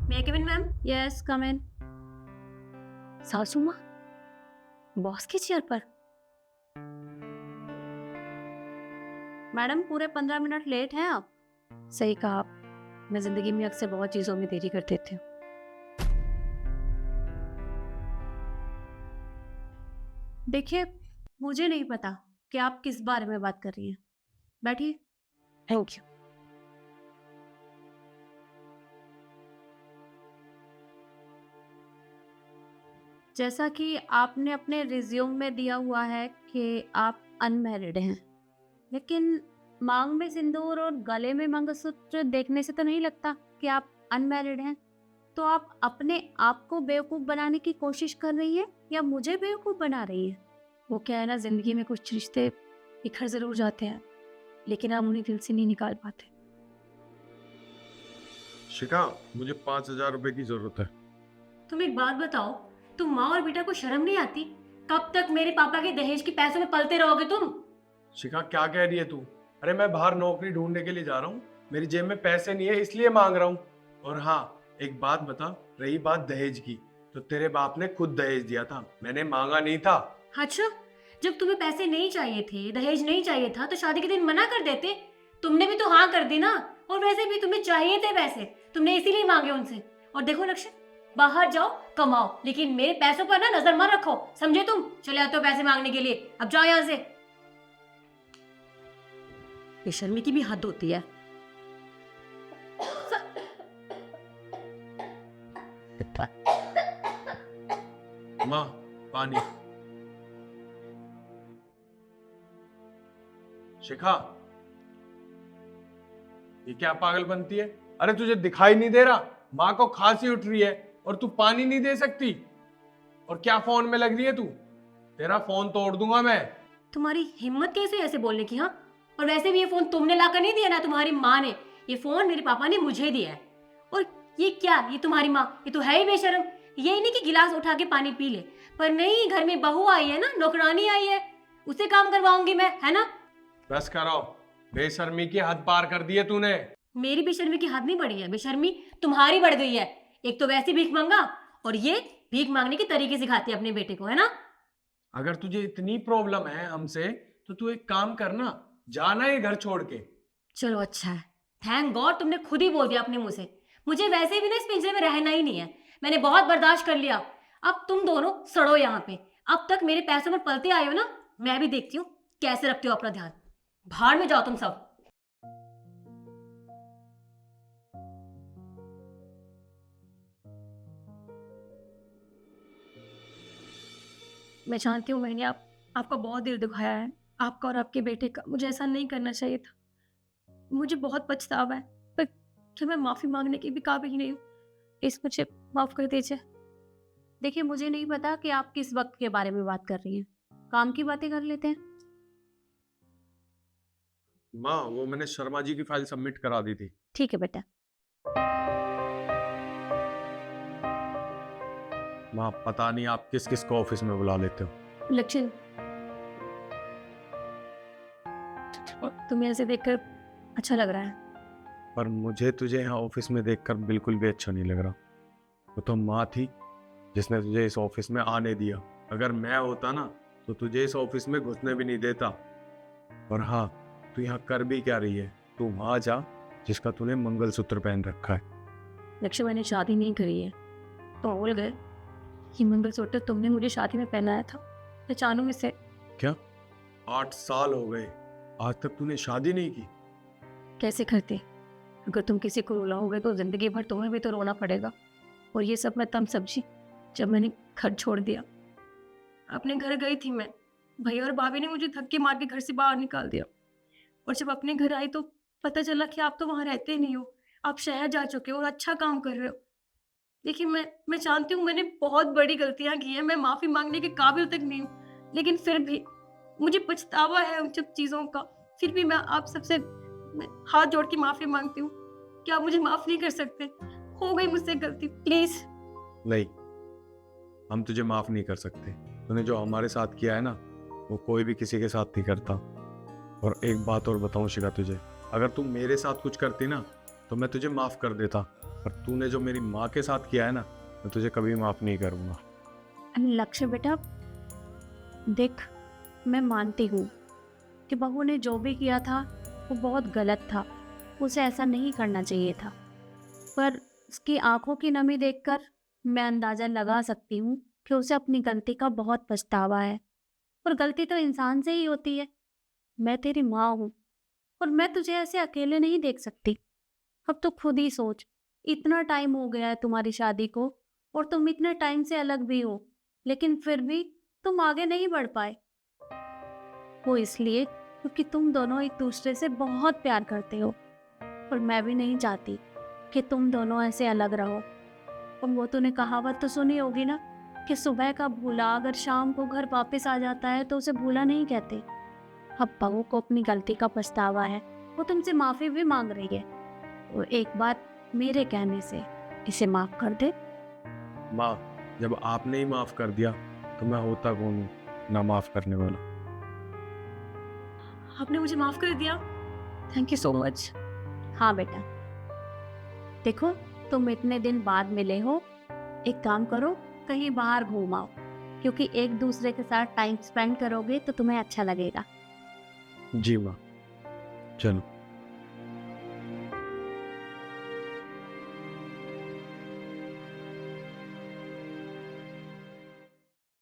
मे आई कम इन ma'am? Yes come इन। सासू माँ boss की चेयर पर? मैडम पूरे 15 मिनट लेट हैं आप। सही कहा आप, मैं जिंदगी में अक्सर बहुत चीजों में देरी कर देती हूँ। देखिए, मुझे नहीं पता कि आप किस बारे में बात कर रही हैं। बैठिए। Thank you. जैसा कि आपने अपने रिज्यूम में दिया हुआ है कि आप अनमैरिड हैं, लेकिन मांग में सिंदूर और गले में मंगलसूत्र देखने से तो नहीं लगता कि आप अनमैरिड हैं। तो आप अपने आप को बेवकूफ़ बनाने की कोशिश कर रही हैं या मुझे बेवकूफ़ बना रही हैं? वो क्या है ना, ज़िंदगी में कुछ रिश्ते बिखर ज़रूर जाते हैं, लेकिन हम उन्हें दिल से नहीं निकाल पाते। शिखा, मुझे 5,000 रुपए की जरूरत है। तुम एक बात बताओ, तुम माँ और बेटा को शर्म नहीं आती? कब तक मेरे पापा के दहेज के पैसों में पलते रहोगे तुम? शिखा, क्या कह रही है तू? अरे मैं बाहर नौकरी ढूंढने के लिए जा रहा हूँ, मेरी जेब में पैसे नहीं है इसलिए मांग रहा हूँ। और हाँ, एक बात बता, रही बात दहेज की, तो तेरे बाप ने खुद दहेज दिया था, मैंने मांगा नहीं था। अच्छा, जब तुम्हें पैसे नहीं चाहिए थे, दहेज नहीं चाहिए था, तो शादी के दिन मना कर देते। तुमने भी तो हाँ कर दी ना। और वैसे भी तुम्हें चाहिए थे पैसे, तुमने इसीलिए मांगे उनसे। और देखो लक्ष्य, बाहर जाओ कमाओ, लेकिन मेरे पैसों पर ना नजर मत रखो, समझे? तुम चले आते हो पैसे मांगने के लिए, अब जाओ यहाँ से। बेशर्मी की भी हद होती है। माँ, पानी। शिखा, ये क्या पागल बनती है? अरे तुझे दिखाई नहीं दे रहा माँ को खांसी उठ रही है और तू पानी नहीं दे सकती? और क्या फोन में लग रही है तू? तेरा फोन तोड़ दूंगा मैं। तुम्हारी हिम्मत कैसे ऐसे बोलने की? हाँ, और वैसे भी ये फोन तुमने लाकर नहीं दिया ना, तुम्हारी माँ ने। ये फोन मेरे पापा ने मुझे दिया है। और ये क्या, ये तुम्हारी माँ, ये तो है ही बेशरम। ये नहीं कि गिलास उठा के पानी पी ले, पर नहीं, घर में बहू आई है ना, नौकरानी आई है, उसे काम करवाऊंगी मैं, है ना? बस करो, बेशर्मी की हद पार कर दी है तूने। मेरी बेशर्मी की हद नहीं बढ़ी है, बेशर्मी तुम्हारी बढ़ गई है। एक तो वैसे भीख मांगा, और ये भीख मांगने के तरीके सिखाती है अपने बेटे को, है ना? अगर तुझे इतनी प्रॉब्लम है हमसे, तो तू एक काम करना, जाना ये घर छोड़ के। चलो अच्छा है, थैंक गॉड तुमने खुद ही बोल दिया अपने मुंह से। मुझे वैसे भी ना इस पिंजरे में रहना ही नहीं है, मैंने बहुत बर्दाश्त कर लिया। अब तुम दोनों सड़ो यहाँ पे। अब तक मेरे पैसों में पलते आए हो ना, मैं भी देखती हूँ कैसे रखते हो अपना ध्यान। भाड़ में जाओ तुम सब। मैं जानती हूँ मैंने आपका बहुत दिल दुखाया है, आपका और आपके बेटे का। मुझे ऐसा नहीं करना चाहिए था, मुझे बहुत पछतावा है, पर क्या मैं माफ़ी मांगने की भी काबिल नहीं हूँ? प्लीज़ मुझे माफ़ कर दीजिए। देखिए, मुझे नहीं पता कि आप किस वक्त के बारे में बात कर रही हैं, काम की बातें कर लेते हैं। माँ, वो मैंने शर्मा जी की फाइल सबमिट करा दी थी। ठीक है बेटा। माँ, पता नहीं आप किस किस को ऑफिस में बुला लेते हो। लक्षण, तुम्हें ऐसे देखकर अच्छा लग रहा है? पर मुझे तुझे यहाँ ऑफिस में देखकर बिल्कुल भी अच्छा नहीं लग रहा। वो तो माँ थी जिसने तुझे इस ऑफिस में आने दिया। अगर मैं होता ना, तो तुझे इस ऑफिस में घुसने भी नहीं देता। और हाँ, तू यहाँ कर भी क्या रही है? तू वहां जा जिसका तूने मंगलसूत्र पहन रखा है। लक्ष्य, मैंने शादी नहीं करी है, तो भूल गए? ये मंगलसूत्र तुमने मुझे शादी में पहनाया था, पहचानो इसे। क्या? 8 साल हो गए, आज तक तूने शादी नहीं की? कैसे करते? अगर तुम किसी को रुलाओगे तो जिंदगी भर तुम्हें भी तो रोना पड़ेगा। और ये सब मैं तब समझी जब मैंने घर छोड़ दिया। अपने घर गई थी मैं, भैया और भाभी ने मुझे धक्के मार के घर से बाहर निकाल दिया। और जब अपने घर आई तो पता चला कि आप तो वहाँ रहते ही नहीं हो, आप शहर जा चुके हो और अच्छा काम कर रहे हो। देखिए, मैं जानती हूँ मैंने बहुत बड़ी गलतियाँ की हैं, मैं माफ़ी मांगने के काबिल तक नहीं हूँ, लेकिन फिर भी मुझे पछतावा है उन सब चीज़ों का। फिर भी मैं आप सबसे हाथ जोड़ के माफ़ी मांगती हूँ। क्या आप मुझे माफ़ नहीं कर सकते? हो गई मुझसे गलती, प्लीज़। नहीं, हम तुझे माफ नहीं कर सकते। तूने जो हमारे साथ किया है ना, वो कोई भी किसी के साथ नहीं करता। और एक बात और बताऊं शिखा तुझे, अगर तू मेरे साथ कुछ करती ना, तो मैं तुझे माफ कर देता। पर तूने जो मेरी माँ के साथ किया है ना, मैं तुझे कभी माफ नहीं करूंगा। लक्ष्य बेटा, देख, मैं मानती हूँ कि बहू ने जो भी किया था वो बहुत गलत था, उसे ऐसा नहीं करना चाहिए था। पर उसकी आंखों की नमी देखकर मैं अंदाजा लगा सकती हूँ कि उसे अपनी गलती का बहुत पछतावा है। और गलती तो इंसान से ही होती है। मैं तेरी माँ हूँ और मैं तुझे ऐसे अकेले नहीं देख सकती। अब तो खुद ही सोच, इतना टाइम हो गया है तुम्हारी शादी को और तुम इतने टाइम से अलग भी हो, लेकिन फिर भी तुम आगे नहीं बढ़ पाए। वो इसलिए क्योंकि तुम दोनों एक दूसरे से बहुत प्यार करते हो और मैं भी नहीं चाहती कि तुम दोनों ऐसे अलग रहो। और वो तूने कहावत तो सुनी होगी ना कि सुबह का भूला अगर शाम को घर वापस आ जाता है तो उसे भूला नहीं कहते। अब बहू को अपनी गलती का पछतावा है, वो तुमसे माफी भी मांग रही है। और एक बार मेरे कहने से इसे माफ कर दे। माँ, जब आपने ही माफ कर दिया तो मैं होता कौन हूँ ना माफ करने वाला। आपने मुझे माफ कर दिया, थैंक यू सो मच। हाँ बेटा, देखो, तुम इतने दिन बाद मिले हो, एक काम करो, कहीं बाहर घूम आओ, क्योंकि एक दूसरे के साथ टाइम स्पेंड करोगे तो तुम्हें अच्छा लगेगा। जी माँ, चलो।